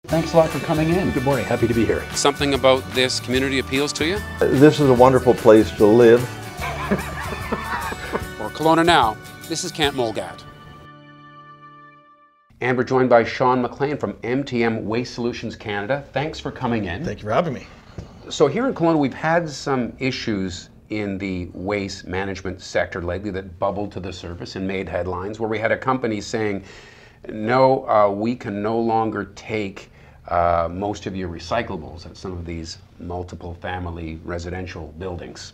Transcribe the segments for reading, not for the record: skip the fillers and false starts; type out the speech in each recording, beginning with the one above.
Thanks a lot for coming in. Good morning, happy to be here. Something about this community appeals to you? This is a wonderful place to live. For Kelowna Now, this is Kent Mulgat. And we're joined by Sean McLean from MTM Waste Solutions Canada. Thanks for coming in. Thank you for having me. So here in Kelowna, we've had some issues in the waste management sector lately that bubbled to the surface and made headlines, where we had a company saying, no, we can no longer take most of your recyclables at some of these multiple family residential buildings.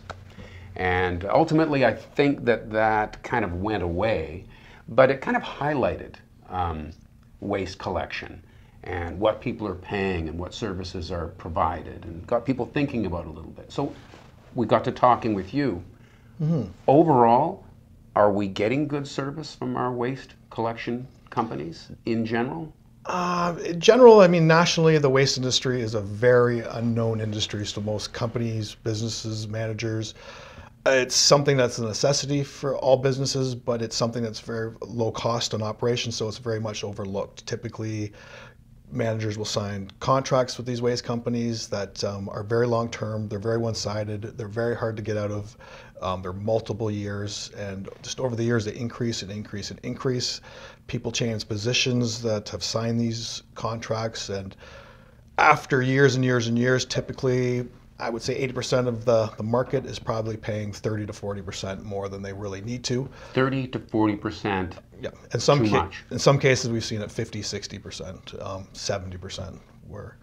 And ultimately, I think that kind of went away, but it kind of highlighted waste collection and what people are paying and what services are provided, and got people thinking about it a little bit. So we got to talking with you. Mm-hmm. Overall, are we getting good service from our waste collection companies in general? In general, I mean, nationally, the waste industry is a very unknown industry to most companies, businesses, managers. It's something that's a necessity for all businesses, but it's something that's very low cost on operations, so it's very much overlooked. Typically, managers will sign contracts with these waste companies that are very long-term, they're very one-sided, they're very hard to get out of, they're multiple years, and just over the years they increase and increase and increase. People change positions that have signed these contracts, and after years and years and years, typically I would say 80% of the market is probably paying 30 to 40% more than they really need to. 30 to 40%. Yeah, too much. In some cases we've seen it 50, 60%, 70% where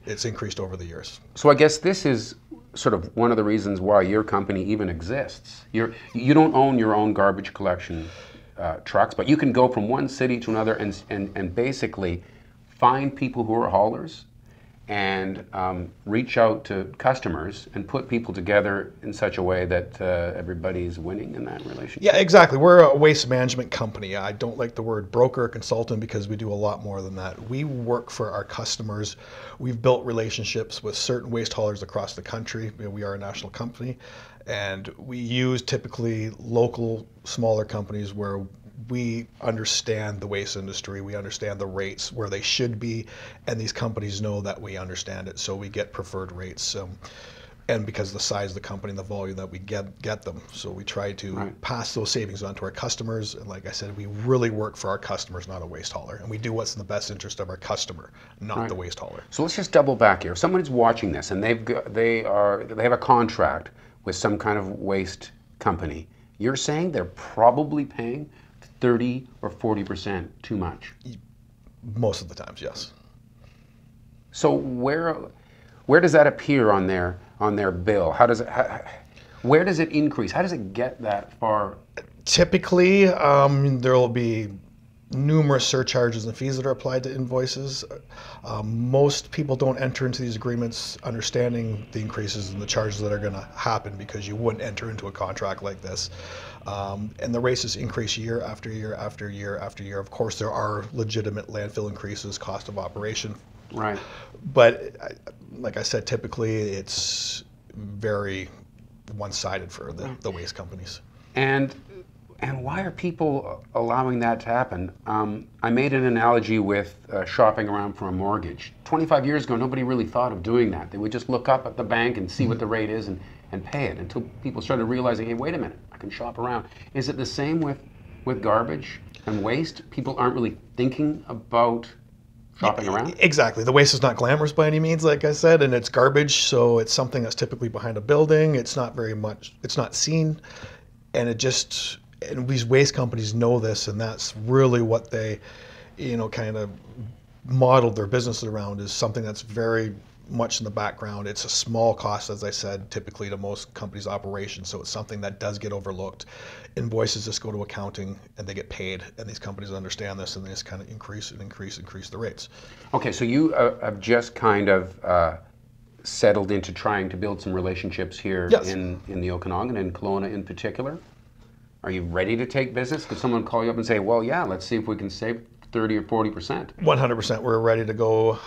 it's increased over the years. So I guess this is sort of one of the reasons why your company even exists. You don't own your own garbage collection trucks, but you can go from one city to another and basically find people who are haulers and reach out to customers and put people together in such a way that everybody's winning in that relationship. Yeah, exactly. We're a waste management company. I don't like the word broker or consultant because we do a lot more than that. We work for our customers. We've built relationships with certain waste haulers across the country. We are a national company, and we use typically local, smaller companies where we understand the waste industry, we understand the rates where they should be, and these companies know that we understand it, so we get preferred rates. And because of the size of the company and the volume that we get them, so we try to pass those savings on to our customers. And like I said, we really work for our customers, not a waste hauler, and we do what's in the best interest of our customer, not the waste hauler. So let's just double back here. If someone's watching this and they have a contract with some kind of waste company, you're saying they're probably paying 30 or 40% too much? Most of the times, yes. So where does that appear on their bill? Where does it increase? How does it get that far? Typically, there will be numerous surcharges and fees that are applied to invoices. Most people don't enter into these agreements understanding the increases and the charges that are going to happen, because you wouldn't enter into a contract like this. And the rates just increase year after year after year after year. Of course, there are legitimate landfill increases, cost of operation. Right. But like I said, typically it's very one-sided for the waste companies. And why are people allowing that to happen? I made an analogy with shopping around for a mortgage. 25 years ago, nobody really thought of doing that. They would just look up at the bank and see what the rate is and pay it, until people started realizing, hey, wait a minute, I can shop around. Is it the same with garbage and waste? People aren't really thinking about shopping around? Exactly. The waste is not glamorous by any means, like I said, and it's garbage, so it's something that's typically behind a building. It's not seen, and and these waste companies know this, and that's really what they, kind of modeled their business around, is something that's very much in the background. It's a small cost, as I said, typically to most companies' operations, so it's something that does get overlooked. Invoices just go to accounting and they get paid, and these companies understand this, and they just kind of increase the rates. Okay, so you have just kind of settled into trying to build some relationships here in the Okanagan and Kelowna in particular. Are you ready to take business? Could someone call you up and say, well, yeah, let's see if we can save 30 or 40%? 100%. We're ready to go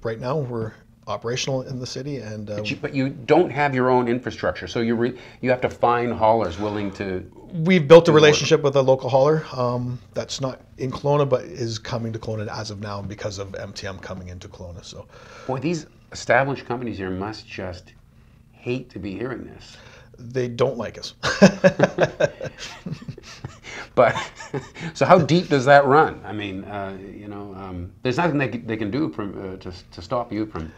right now. We're operational in the city, and But you don't have your own infrastructure, so you have to find haulers willing to. we've built a relationship with a local hauler that's not in Kelowna, but is coming to Kelowna as of now because of MTM coming into Kelowna. So, Boy, these established companies here must just hate to be hearing this. they don't like us. But so how deep does that run? I mean, there's nothing they can do to stop you from.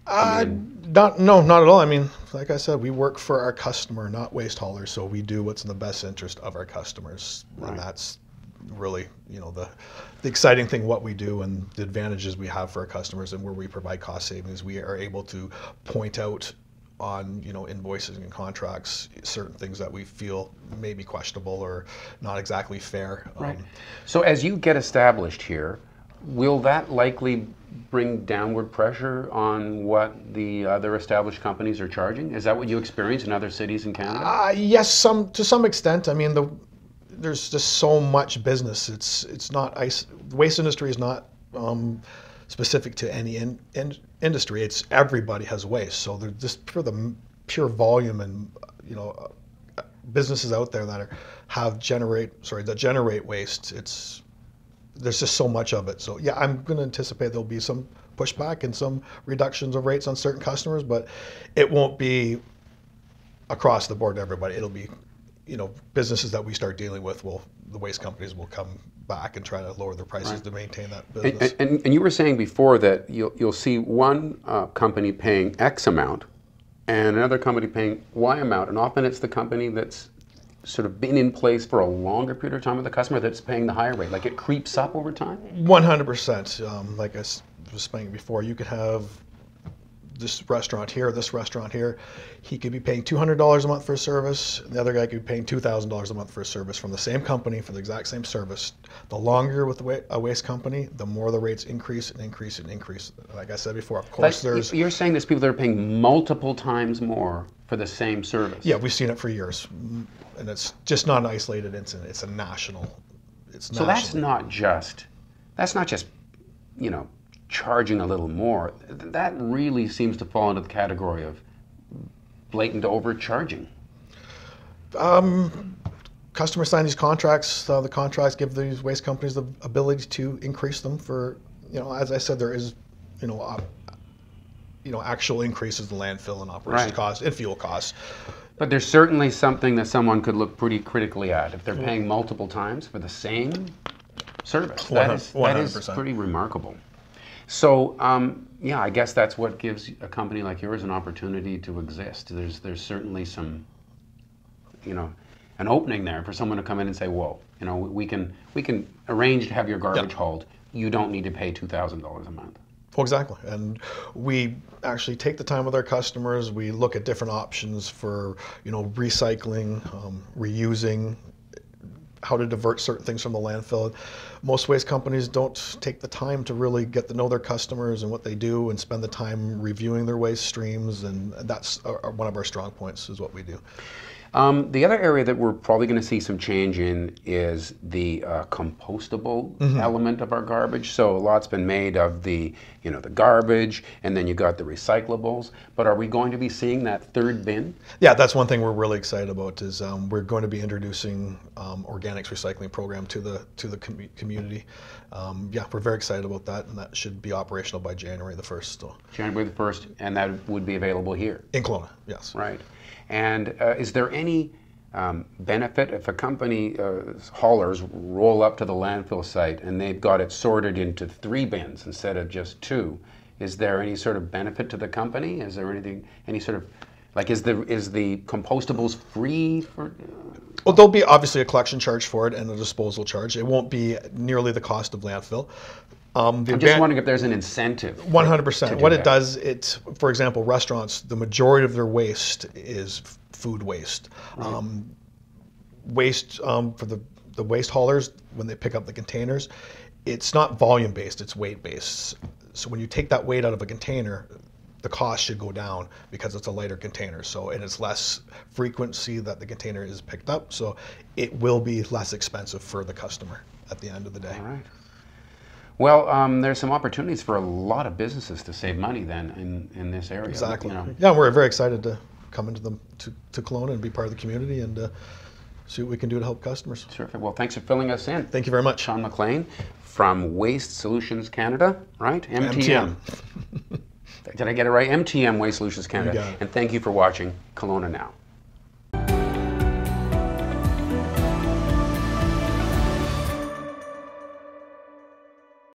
Not at all. I mean, like I said, we work for our customer, not waste haulers. So we do what's in the best interest of our customers, Right. and that's really, the exciting thing what we do and the advantages we have for our customers, and where we provide cost savings. We are able to point out on invoices and contracts certain things that we feel may be questionable or not exactly fair. Right. So as you get established here, will that likely bring downward pressure on what the other established companies are charging? Is that what you experience in other cities in Canada? Yes, to some extent. I mean, there's just so much business. It's not the waste industry is not specific to any industry. It's everybody has waste. So they're just for the pure volume and businesses out there that generate waste. There's just so much of it. So yeah, I'm going to anticipate there'll be some pushback and some reductions of rates on certain customers, but it won't be across the board to everybody. It'll be, businesses that we start dealing with the waste companies will come back and try to lower their prices to maintain that business. And you were saying before that you'll see one company paying X amount and another company paying Y amount, and often it's the company that's sort of been in place for a longer period of time with the customer that's paying the higher rate. Like it creeps up over time? 100%. Like I was saying before, you could have this restaurant here. He could be paying $200 a month for a service, and the other guy could be paying $2,000 a month for a service from the same company for the exact same service. The longer with a waste company, the more the rates increase and increase and increase. Like I said before, of course, You're saying there's people that are paying multiple times more for the same service? Yeah, we've seen it for years. And it's just not an isolated incident. It's a national. So that's not just, charging a little more. That really seems to fall into the category of blatant overcharging. Customers sign these contracts. The contracts give these waste companies the ability to increase them for, as I said, there is, actual increases in landfill and operation costs and fuel costs. But there's certainly something that someone could look pretty critically at if they're paying multiple times for the same service. That is pretty remarkable. So, I guess that's what gives a company like yours an opportunity to exist. There's certainly some, an opening there for someone to come in and say, "Whoa, we can arrange to have your garbage hauled. You don't need to pay $2,000 a month." Well, exactly. And we actually take the time with our customers. We look at different options for, recycling, reusing, how to divert certain things from the landfill. Most waste companies don't take the time to really get to know their customers and what they do and spend the time reviewing their waste streams. And that's one of our strong points is what we do. The other area that we're probably going to see some change in is the compostable element of our garbage. So a lot's been made of the garbage, and then you got the recyclables. But are we going to be seeing that third bin? Yeah, that's one thing we're really excited about is we're going to be introducing organics recycling program to the community. We're very excited about that, and that should be operational by January the 1st. So. January the 1st, and that would be available here? In Kelowna, yes. Right. And is there any benefit if a company haulers roll up to the landfill site and they've got it sorted into 3 bins instead of just 2? Is there any sort of benefit to the company? Is there any sort of, like, is the compostables free for? Well, there'll be obviously a collection charge for it and a disposal charge. It won't be nearly the cost of landfill. I'm just wondering if there's an incentive. 100%. What it does, for example, restaurants, the majority of their waste is food waste. Right. Waste for the waste haulers, when they pick up the containers, it's not volume based, it's weight based. So when you take that weight out of a container, the cost should go down because it's a lighter container. So, and it's less frequency that the container is picked up. So it will be less expensive for the customer at the end of the day. All right. Well, there's some opportunities for a lot of businesses to save money then in this area. Exactly. You know. Yeah, we're very excited to come into to Kelowna and be part of the community and see what we can do to help customers. Terrific. Well, thanks for filling us in. Thank you very much. Sean McLean from Waste Solutions Canada, right? MTM. Did I get it right? MTM Waste Solutions Canada. You got it. And thank you for watching Kelowna Now.